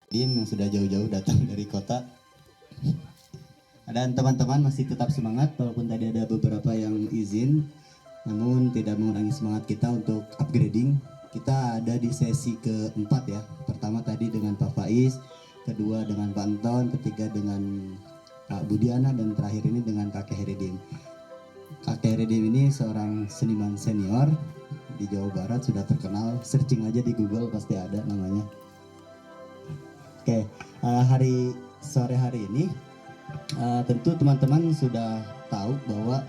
Yang sudah jauh-jauh datang dari kota. Dan teman-teman masih tetap semangat walaupun tadi ada beberapa yang izin, namun tidak mengurangi semangat kita untuk upgrading. Kita ada di sesi keempat ya. Pertama tadi dengan Pak Faiz, kedua dengan Pak Anton, ketiga dengan Kak Budiana, dan terakhir ini dengan Kakek Heridim. Kakek Heridim ini seorang seniman senior di Jawa Barat, sudah terkenal. Searching aja di Google pasti ada namanya. Oke, sore hari ini tentu teman-teman sudah tahu bahwa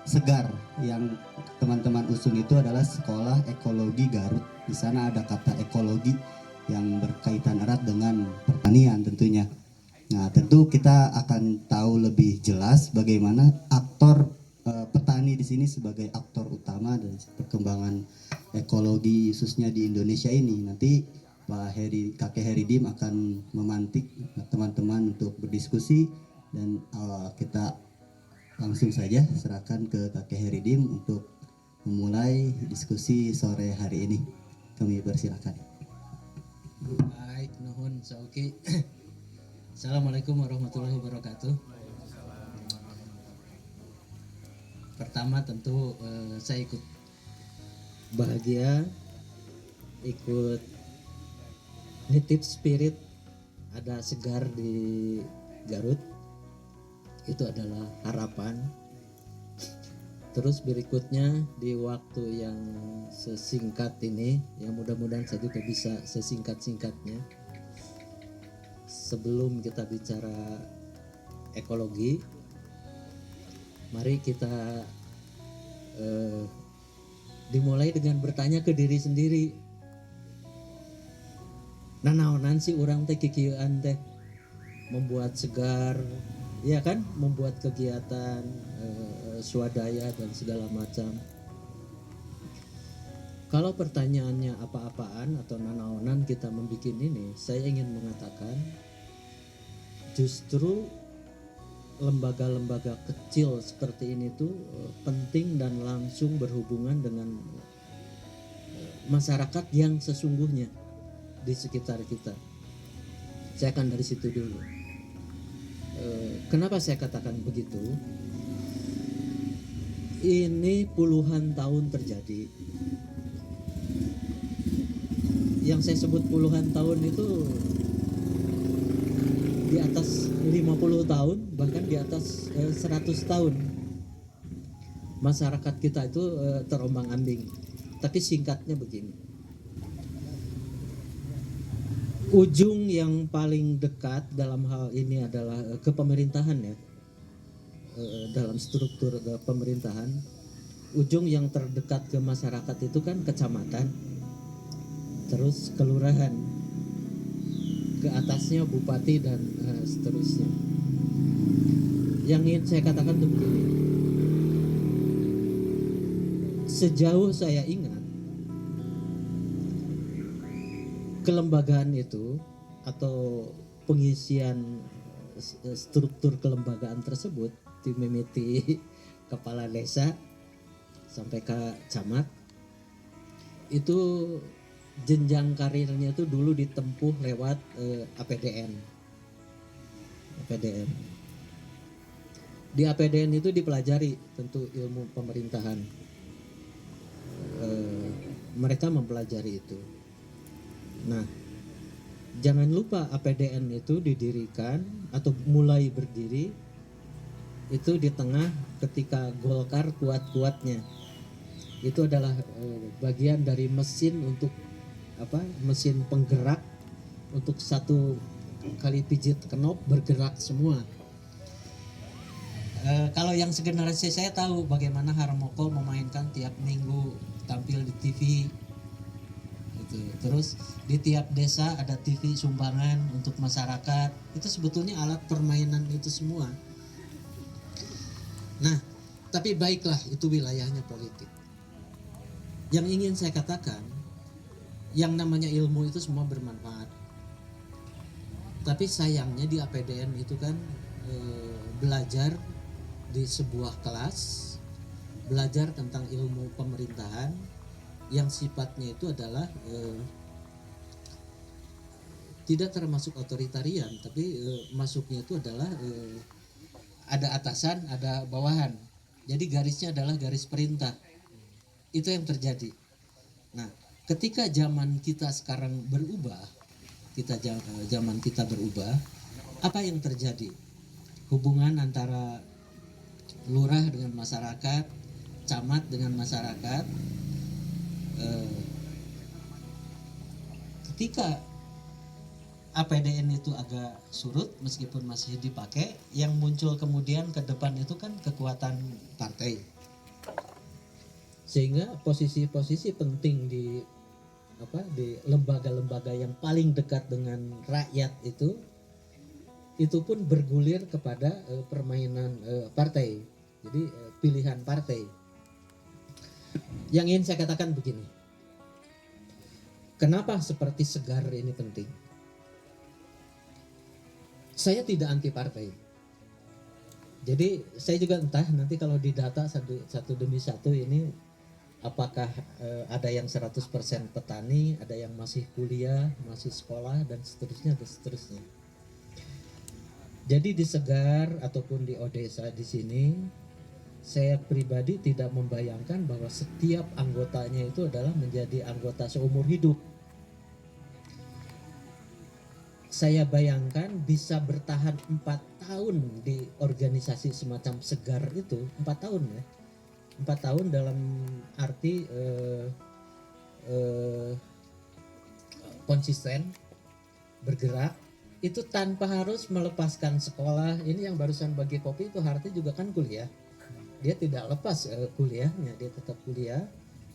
Segar yang teman-teman usung itu adalah Sekolah Ekologi Garut. Di sana ada kata ekologi yang berkaitan erat dengan pertanian tentunya. Nah, tentu kita akan tahu lebih jelas bagaimana aktor petani di sini sebagai aktor utama dari perkembangan ekologi khususnya di Indonesia ini. Nanti Kakek Heridim akan memantik teman-teman untuk berdiskusi, dan kita langsung saja serahkan ke Kakek Heridim untuk memulai diskusi sore hari ini. Kami persilakan. Baik, nuhun sauki. Assalamualaikum warahmatullahi wabarakatuh. Pertama tentu saya ikut bahagia, ikut nitip spirit ada Segar di Garut. Itu adalah harapan. Terus berikutnya di waktu yang sesingkat ini, yang mudah-mudahan saya juga bisa sesingkat-singkatnya, sebelum kita bicara ekologi, mari kita dimulai dengan bertanya ke diri sendiri. Nah, naonan sih orang teh kikieuan teh membuat Segar, ya kan, membuat kegiatan swadaya dan segala macam. Kalau pertanyaannya apa-apaan atau nanaonan kita membuat ini, saya ingin mengatakan justru lembaga-lembaga kecil seperti ini tuh penting dan langsung berhubungan dengan masyarakat yang sesungguhnya di sekitar kita. Saya akan dari situ dulu. Kenapa saya katakan begitu? Ini puluhan tahun terjadi. Yang saya sebut puluhan tahun itu di atas 50 tahun, bahkan di atas 100 tahun. Masyarakat kita itu terombang-ambing. Tapi singkatnya begini. Ujung yang paling dekat dalam hal ini adalah kepemerintahan ya, dalam struktur pemerintahan. Ujung yang terdekat ke masyarakat itu kan kecamatan, terus kelurahan, ke atasnya bupati dan seterusnya. Yang ingin saya katakan itu begini, sejauh saya ingat, kelembagaan itu atau pengisian struktur kelembagaan tersebut dimimiti kepala desa sampai ke camat, itu jenjang karirnya itu dulu ditempuh lewat APDN. Di APDN itu dipelajari tentu ilmu pemerintahan. Mereka mempelajari itu. Nah, jangan lupa APDN itu didirikan atau mulai berdiri itu di tengah ketika Golkar kuat-kuatnya. Itu adalah bagian dari mesin untuk mesin penggerak untuk satu kali pijit knop bergerak semua. Kalau yang segenerasi saya tahu bagaimana Harmoko memainkan tiap minggu tampil di TV. Terus di tiap desa ada TV sumbangan untuk masyarakat. Itu sebetulnya alat permainan itu semua. Nah, tapi baiklah, itu wilayahnya politik. Yang ingin saya katakan, yang namanya ilmu itu semua bermanfaat. Tapi sayangnya di APDN itu kan belajar di sebuah kelas, belajar tentang ilmu pemerintahan yang sifatnya itu adalah tidak termasuk otoritarian, tapi masuknya itu adalah ada atasan, ada bawahan. Jadi garisnya adalah garis perintah. Itu yang terjadi. Nah, ketika zaman kita sekarang berubah, zaman kita berubah, apa yang terjadi? Hubungan antara lurah dengan masyarakat, camat dengan masyarakat, ketika APDN itu agak surut meskipun masih dipakai, yang muncul kemudian ke depan itu kan kekuatan partai. Sehingga posisi-posisi penting di lembaga-lembaga yang paling dekat dengan rakyat itu pun bergulir kepada permainan partai. Jadi pilihan partai. Yang ingin saya katakan begini. Kenapa seperti segar ini penting? Saya tidak anti partai. Jadi saya juga entah nanti kalau didata satu demi satu ini apakah ada yang 100% petani, ada yang masih kuliah, masih sekolah dan seterusnya dan seterusnya. Jadi di Segar ataupun di Odesa di sini saya pribadi tidak membayangkan bahwa setiap anggotanya itu adalah menjadi anggota seumur hidup. Saya bayangkan bisa bertahan 4 tahun di organisasi semacam Segar itu, 4 tahun ya. 4 tahun dalam arti konsisten, bergerak, itu tanpa harus melepaskan sekolah. Ini yang barusan bagi kopi itu Harti juga kan kuliah. Dia tidak lepas kuliahnya, dia tetap kuliah,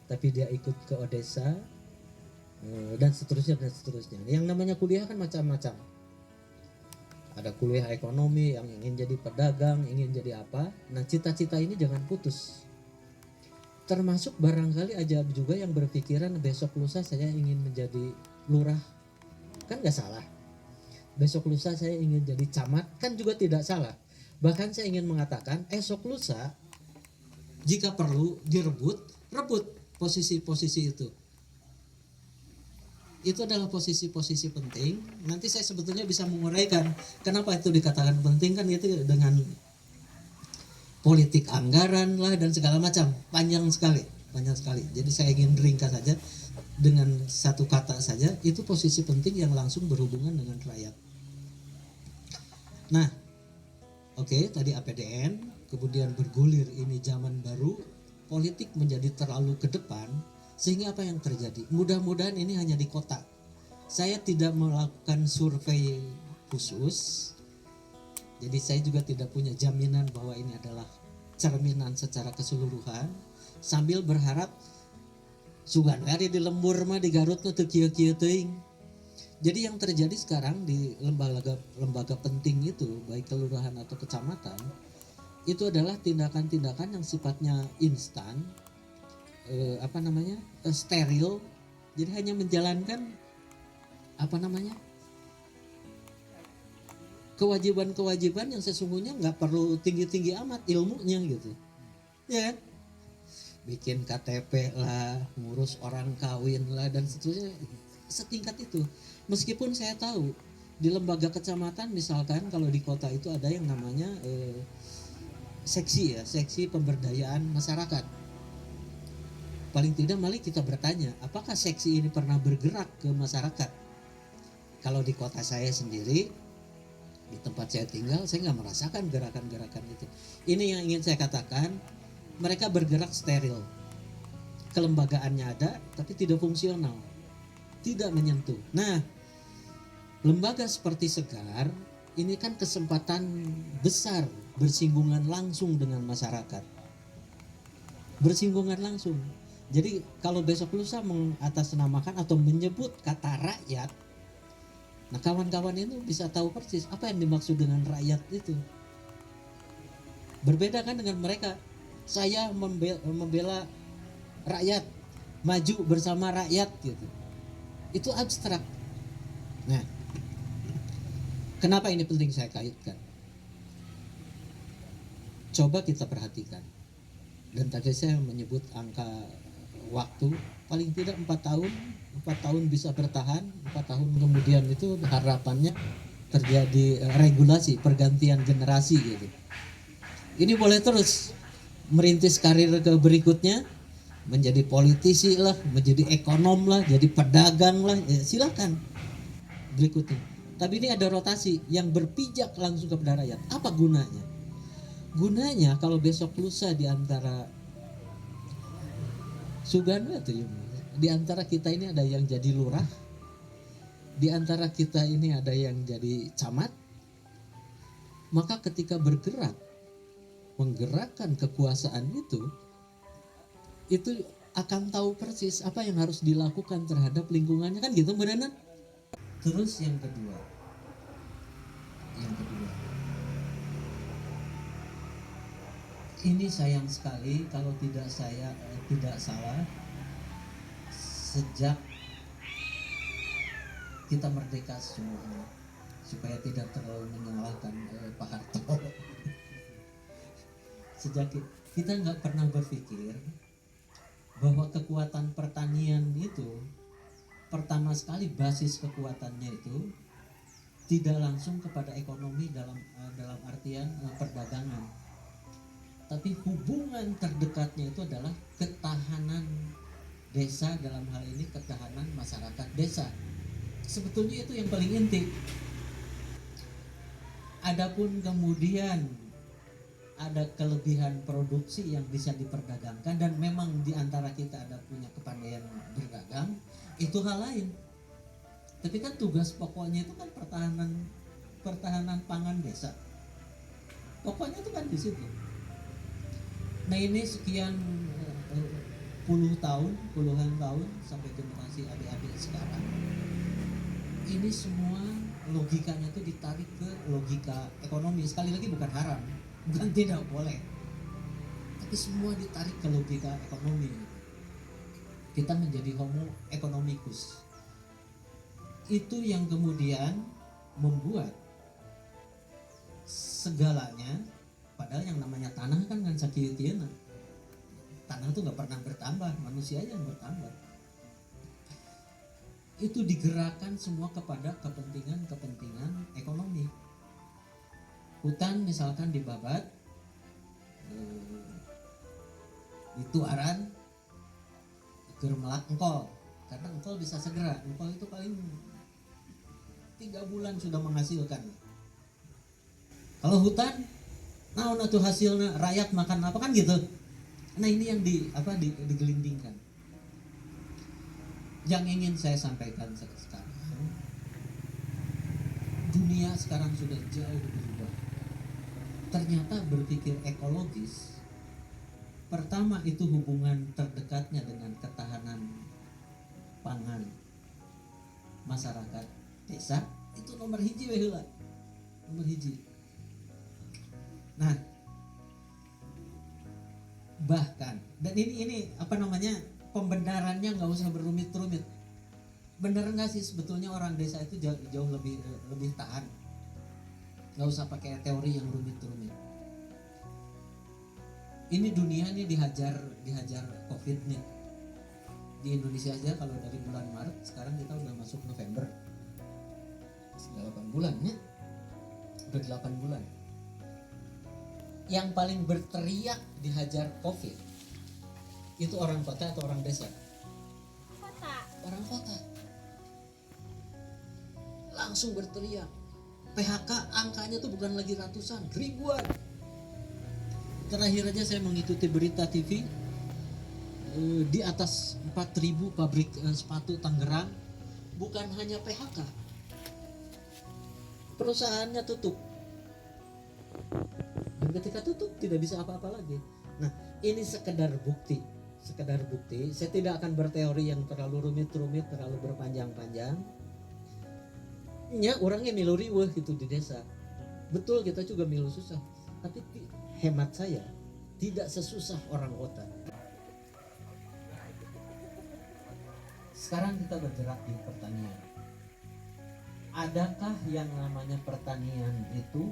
tapi dia ikut ke Odesa, dan seterusnya dan seterusnya. Yang namanya kuliah kan macam-macam. Ada kuliah ekonomi yang ingin jadi pedagang, ingin jadi apa. Nah, cita-cita ini jangan putus. Termasuk barangkali aja juga yang berpikiran besok lusa saya ingin menjadi lurah. Kan gak salah. Besok lusa saya ingin jadi camat, kan juga tidak salah. Bahkan saya ingin mengatakan esok lusa jika perlu rebut posisi-posisi itu. Itu adalah posisi-posisi penting. Nanti saya sebetulnya bisa menguraikan kenapa itu dikatakan penting, kan itu dengan politik anggaran lah dan segala macam, panjang sekali. Jadi saya ingin ringkas saja dengan satu kata saja, itu posisi penting yang langsung berhubungan dengan rakyat. Nah, oke, tadi APDN, kemudian bergulir ini zaman baru, politik menjadi terlalu ke depan. Sehingga apa yang terjadi? Mudah-mudahan ini hanya di kota. Saya tidak melakukan survei khusus. Jadi saya juga tidak punya jaminan bahwa ini adalah cerminan secara keseluruhan. Sambil berharap sugan hari di lembur mah di Garut tuh kieu-kieu teuing. Jadi yang terjadi sekarang di lembaga penting itu, baik kelurahan atau kecamatan, itu adalah tindakan-tindakan yang sifatnya instan. Steril. Jadi hanya menjalankan kewajiban-kewajiban yang sesungguhnya nggak perlu tinggi-tinggi amat ilmunya gitu, ya kan? Bikin KTP lah, ngurus orang kawin lah dan seterusnya, setingkat itu. Meskipun saya tahu di lembaga kecamatan misalkan kalau di kota itu ada yang namanya seksi pemberdayaan masyarakat. Paling tidak mari kita bertanya, apakah seksi ini pernah bergerak ke masyarakat? Kalau di kota saya sendiri, di tempat saya tinggal, saya nggak merasakan gerakan-gerakan itu. Ini yang ingin saya katakan, mereka bergerak steril. Kelembagaannya ada, tapi tidak fungsional. Tidak menyentuh. Nah, lembaga seperti Segar, ini kan kesempatan besar bersinggungan langsung dengan masyarakat. Bersinggungan langsung. Jadi kalau besok lusa mengatasnamakan atau menyebut kata rakyat, nah kawan-kawan itu bisa tahu persis apa yang dimaksud dengan rakyat itu. Berbeda kan dengan mereka. Saya membela rakyat, maju bersama rakyat gitu. Itu abstrak. Nah, kenapa ini penting saya kaitkan? Coba kita perhatikan. Dan tadi saya menyebut angka waktu, paling tidak 4 tahun. 4 tahun bisa bertahan, 4 tahun kemudian itu harapannya terjadi regulasi, pergantian generasi gitu. Ini boleh terus merintis karir ke berikutnya, menjadi politisi lah, menjadi ekonom lah, jadi pedagang lah, ya silakan berikutnya. Tapi ini ada rotasi yang berpijak langsung kepada rakyat. Apa gunanya? Gunanya kalau besok lusa di antara Suganda atau di antara kita ini ada yang jadi lurah, di antara kita ini ada yang jadi camat, maka ketika bergerak, menggerakkan kekuasaan itu akan tahu persis apa yang harus dilakukan terhadap lingkungannya, kan gitu Mbak Nana? Terus yang kedua, ini sayang sekali kalau tidak salah, sejak kita merdeka semuanya, supaya tidak terlalu menyalahkan Pak Harto. Sejak kita nggak pernah berpikir bahwa kekuatan pertanian itu, pertama sekali basis kekuatannya itu tidak langsung kepada ekonomi dalam artian perdagangan, tapi hubungan terdekatnya itu adalah ketahanan desa, dalam hal ini ketahanan masyarakat desa. Sebetulnya itu yang paling inti. Adapun kemudian ada kelebihan produksi yang bisa diperdagangkan, dan memang di antara kita ada punya kepandaian berdagang, itu hal lain. Tapi kan tugas pokoknya itu kan pertahanan pangan desa. Pokoknya itu kan di situ. Nah ini sekian puluhan tahun sampai generasi adik-adik sekarang, ini semua logikanya itu ditarik ke logika ekonomi. Sekali lagi bukan haram, bukan tidak boleh, tapi semua ditarik ke logika ekonomi. Kita menjadi homo economicus. Itu yang kemudian membuat segalanya, padahal yang namanya tanah kan sakitieuna. Tanah itu nggak pernah bertambah, manusia yang bertambah. Itu digerakkan semua kepada kepentingan ekonomi. Hutan misalkan dibabat, dituaran, germelak engkol, karena engkol bisa segera. Engkol itu paling 3 bulan sudah menghasilkan. Kalau hutan, naon atuh hasilnya, rakyat makan apa, kan gitu. Nah ini yang digelindingkan. Yang ingin saya sampaikan sekarang, dunia sekarang sudah jauh berubah. Ternyata berpikir ekologis, pertama itu hubungan terdekatnya dengan ketahanan pangan masyarakat desa, itu nomor hiji heula. Nomor hiji. Nah, bahkan, dan ini pembenarannya nggak usah berumit-rumit. Bener nggak sih sebetulnya orang desa itu jauh lebih tahan? Nggak usah pakai teori yang rumit-rumit. Ini dunia nih dihajar COVID nih. Di Indonesia aja kalau dari bulan Maret, sekarang kita udah masuk November, 8 bulan ya, udah 8 bulan. Yang paling berteriak dihajar COVID itu orang kota atau orang desa? Orang kota. Langsung berteriak. PHK angkanya tuh bukan lagi ratusan, ribuan. Terakhir aja saya mengikuti berita TV, di atas 4.000 pabrik sepatu Tangerang, bukan hanya PHK, perusahaannya tutup. Dan ketika tutup tidak bisa apa-apa lagi. Nah ini sekedar bukti. Saya tidak akan berteori yang terlalu rumit-rumit, terlalu berpanjang-panjang. Ya orangnya milu riweuh gitu di desa. Betul kita juga milu susah, tapi hemat saya tidak sesusah orang kota. Sekarang kita bergerak di pertanian. Adakah yang namanya pertanian itu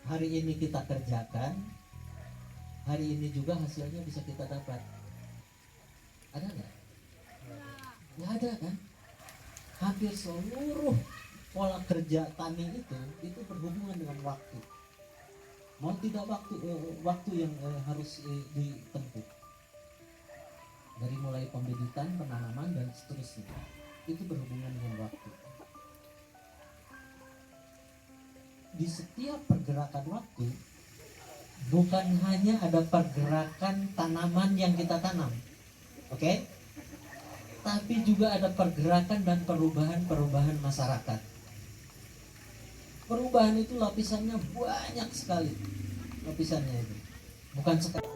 hari ini kita kerjakan, hari ini juga hasilnya bisa kita dapat? Ada nggak? Nggak ada kan? Hampir seluruh pola kerja tani itu berhubungan dengan waktu. Mau tidak waktu yang harus ditempuh. Dari mulai pembibitan, penanaman dan seterusnya. Itu berhubungan dengan waktu. Di setiap pergerakan waktu bukan hanya ada pergerakan tanaman yang kita tanam, oke? Tapi juga ada pergerakan dan perubahan masyarakat. Perubahan itu lapisannya banyak sekali, lapisannya itu bukan sekali.